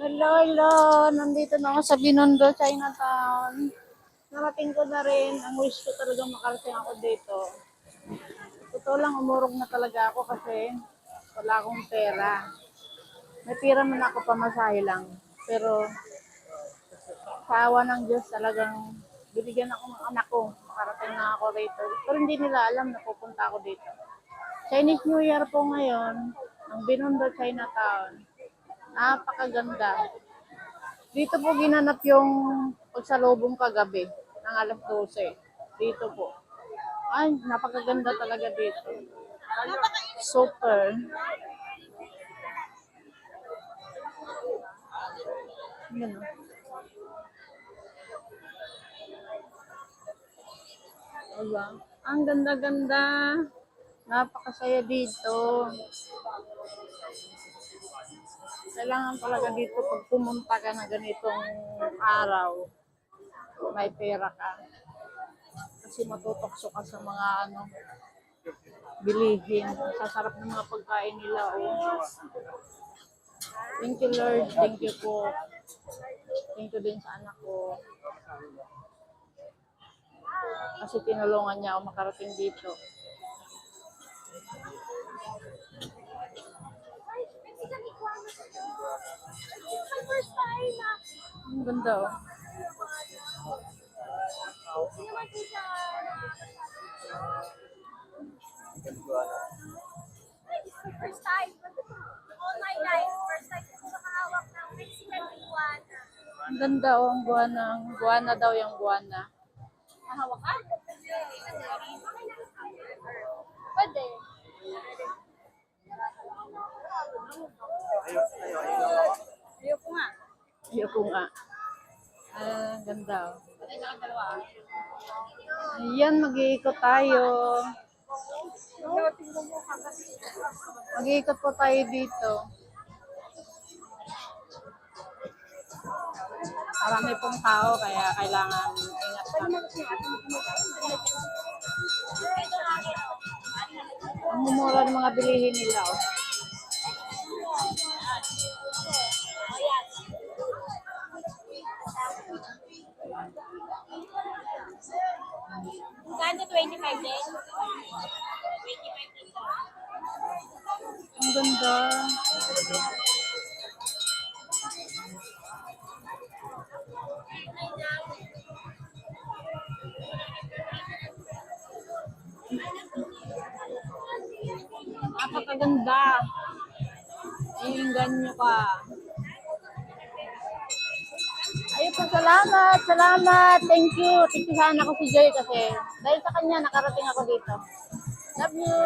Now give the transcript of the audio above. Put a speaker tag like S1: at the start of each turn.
S1: Hello, hello. Nandito na ako sa Binondo, Chinatown. Narating ko na rin. Ang wish ko talaga makarating ako dito. Totoo lang, umurong na talaga ako kasi wala akong pera. May pera man ako, pamasahe lang. Pero sa awa ng Diyos talagang binigyan ako ng anak ko. Makarating na ako dito. Pero hindi nila alam na pupunta ako dito. Chinese New Year po ngayon, ang Binondo, Chinatown. Napakaganda. Dito po ginanap yung pagsalubong kagabi ng alas 12. Dito po. Ay, napakaganda talaga dito. Super. Yan o. Diba? Ang ganda-ganda. Napakasaya dito. Kailangan talaga dito pag pumunta ka na ganitong araw, may pera ka. Kasi matutokso ka sa mga bilihin. Sasarap ng mga pagkain nila. Oh. Thank you, Lord. Thank you po. Thank you din sa anak ko. Kasi tinulungan niya ako makarating dito. Ang ganda oh.
S2: First time. All my life, first time ko makahawak ng Mexican iguana.
S1: Ang ganda oh, ang guwana. Ang guwana daw yung guwana.
S2: Mahawak ka? Pwede. Ayoko nga.
S1: Ayoko nga. Ganda oh. Ayan, mag-iikot tayo. Mag-iikot po tayo dito. Marami pong tao, kaya kailangan ingat lang. Ang mumura ng mga bilihin nila. Oh.
S2: Magkano 25 din? 25 dito.
S1: Ang ganda. Napakaganda. Iinggan nyo ka. Ayun po, salamat, salamat. Thank you. Thank you sana ko si Joy kasi dahil sa kanya nakarating ako dito. Love you.